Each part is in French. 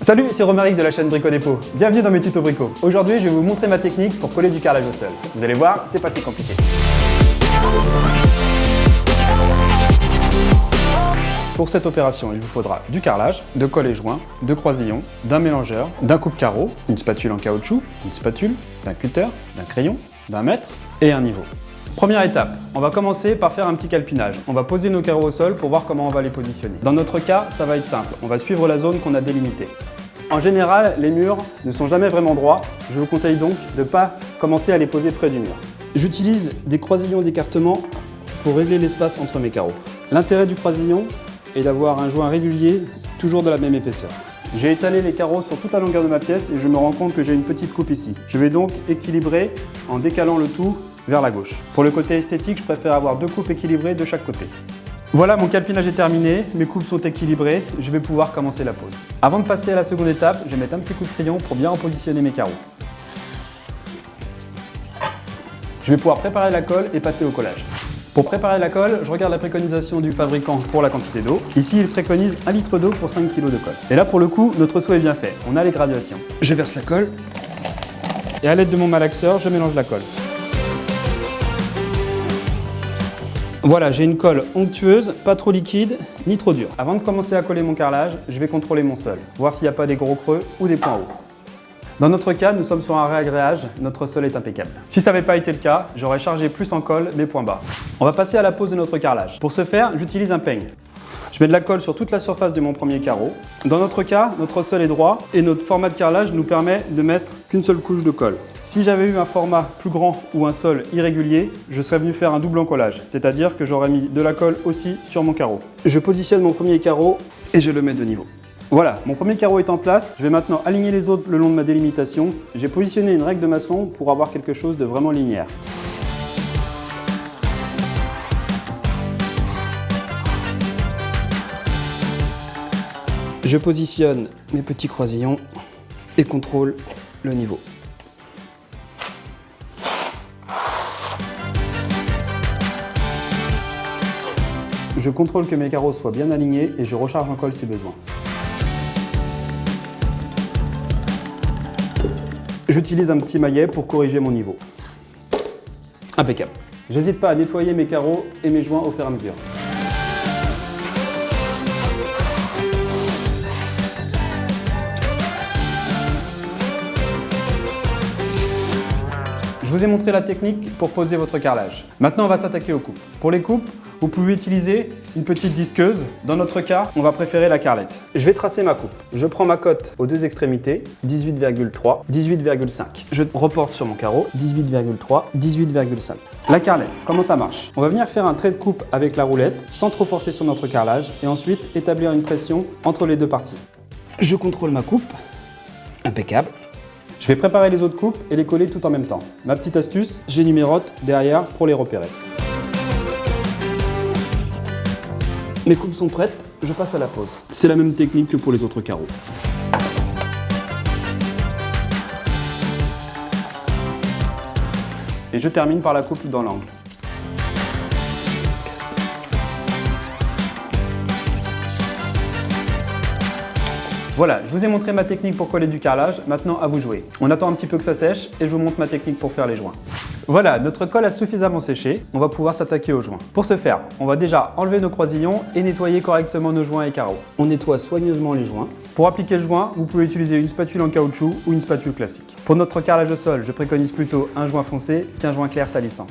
Salut, c'est Romaric de la chaîne Brico Dépôt. Bienvenue dans mes tutos brico. Aujourd'hui, je vais vous montrer ma technique pour coller du carrelage au sol. Vous allez voir, c'est pas si compliqué. Pour cette opération, il vous faudra du carrelage, de colle et joint, de croisillon, d'un mélangeur, d'un coupe-carreau, une spatule en caoutchouc, d'une spatule, d'un cutter, d'un crayon, d'un mètre et un niveau. Première étape, on va commencer par faire un petit calpinage. On va poser nos carreaux au sol pour voir comment on va les positionner. Dans notre cas, ça va être simple. On va suivre la zone qu'on a délimitée. En général, les murs ne sont jamais vraiment droits. Je vous conseille donc de ne pas commencer à les poser près du mur. J'utilise des croisillons d'écartement pour régler l'espace entre mes carreaux. L'intérêt du croisillon est d'avoir un joint régulier, toujours de la même épaisseur. J'ai étalé les carreaux sur toute la longueur de ma pièce et je me rends compte que j'ai une petite coupe ici. Je vais donc équilibrer en décalant le tout vers la gauche. Pour le côté esthétique, je préfère avoir deux coupes équilibrées de chaque côté. Voilà, mon calpinage est terminé, mes coupes sont équilibrées, je vais pouvoir commencer la pose. Avant de passer à la seconde étape, je vais mettre un petit coup de crayon pour bien repositionner mes carreaux. Je vais pouvoir préparer la colle et passer au collage. Pour préparer la colle, je regarde la préconisation du fabricant pour la quantité d'eau. Ici, il préconise 1 litre d'eau pour 5 kg de colle. Et là, pour le coup, notre saut est bien fait. On a les graduations. Je verse la colle et à l'aide de mon malaxeur, je mélange la colle. Voilà, j'ai une colle onctueuse, pas trop liquide, ni trop dure. Avant de commencer à coller mon carrelage, je vais contrôler mon sol, voir s'il n'y a pas des gros creux ou des points hauts. Dans notre cas, nous sommes sur un réagréage, notre sol est impeccable. Si ça n'avait pas été le cas, j'aurais chargé plus en colle mes points bas. On va passer à la pose de notre carrelage. Pour ce faire, j'utilise un peigne. Je mets de la colle sur toute la surface de mon premier carreau. Dans notre cas, notre sol est droit et notre format de carrelage nous permet de mettre qu'une seule couche de colle. Si j'avais eu un format plus grand ou un sol irrégulier, je serais venu faire un double encollage, c'est-à-dire que j'aurais mis de la colle aussi sur mon carreau. Je positionne mon premier carreau et je le mets de niveau. Voilà, mon premier carreau est en place. Je vais maintenant aligner les autres le long de ma délimitation. J'ai positionné une règle de maçon pour avoir quelque chose de vraiment linéaire. Je positionne mes petits croisillons et contrôle le niveau. Je contrôle que mes carreaux soient bien alignés et je recharge en colle si besoin. J'utilise un petit maillet pour corriger mon niveau. Impeccable. J'hésite pas à nettoyer mes carreaux et mes joints au fur et à mesure. Je vous ai montré la technique pour poser votre carrelage. Maintenant, on va s'attaquer aux coupes. Pour les coupes, vous pouvez utiliser une petite disqueuse. Dans notre cas, on va préférer la carlette. Je vais tracer ma coupe. Je prends ma cote aux deux extrémités, 18,3, 18,5. Je reporte sur mon carreau, 18,3, 18,5. La carlette, comment ça marche? On va venir faire un trait de coupe avec la roulette, sans trop forcer sur notre carrelage, et ensuite établir une pression entre les deux parties. Je contrôle ma coupe, impeccable. Je vais préparer les autres coupes et les coller tout en même temps. Ma petite astuce, je les numérote derrière pour les repérer. Mes coupes sont prêtes, je passe à la pose. C'est la même technique que pour les autres carreaux. Et je termine par la coupe dans l'angle. Voilà, je vous ai montré ma technique pour coller du carrelage, maintenant à vous jouer. On attend un petit peu que ça sèche et je vous montre ma technique pour faire les joints. Voilà, notre colle a suffisamment séché, on va pouvoir s'attaquer aux joints. Pour ce faire, on va déjà enlever nos croisillons et nettoyer correctement nos joints et carreaux. On nettoie soigneusement les joints. Pour appliquer le joint, vous pouvez utiliser une spatule en caoutchouc ou une spatule classique. Pour notre carrelage au sol, je préconise plutôt un joint foncé qu'un joint clair salissant.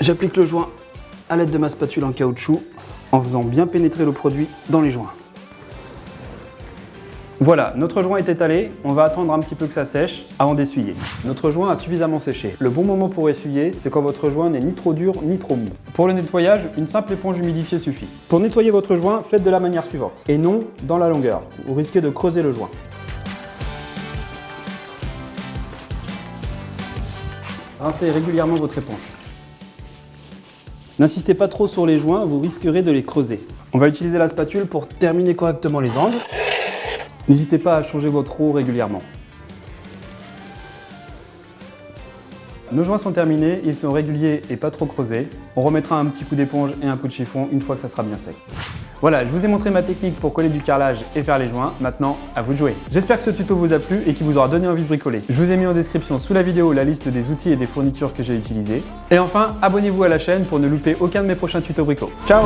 J'applique le joint à l'aide de ma spatule en caoutchouc en faisant bien pénétrer le produit dans les joints. Voilà, notre joint est étalé, on va attendre un petit peu que ça sèche avant d'essuyer. Notre joint a suffisamment séché. Le bon moment pour essuyer, c'est quand votre joint n'est ni trop dur ni trop mou. Pour le nettoyage, une simple éponge humidifiée suffit. Pour nettoyer votre joint, faites de la manière suivante, et non dans la longueur. Vous risquez de creuser le joint. Rincez régulièrement votre éponge. N'insistez pas trop sur les joints, vous risquerez de les creuser. On va utiliser la spatule pour terminer correctement les angles. N'hésitez pas à changer votre eau régulièrement. Nos joints sont terminés, ils sont réguliers et pas trop creusés. On remettra un petit coup d'éponge et un coup de chiffon une fois que ça sera bien sec. Voilà, je vous ai montré ma technique pour coller du carrelage et faire les joints. Maintenant, à vous de jouer. J'espère que ce tuto vous a plu et qu'il vous aura donné envie de bricoler. Je vous ai mis en description sous la vidéo la liste des outils et des fournitures que j'ai utilisées. Et enfin, abonnez-vous à la chaîne pour ne louper aucun de mes prochains tutos brico. Ciao!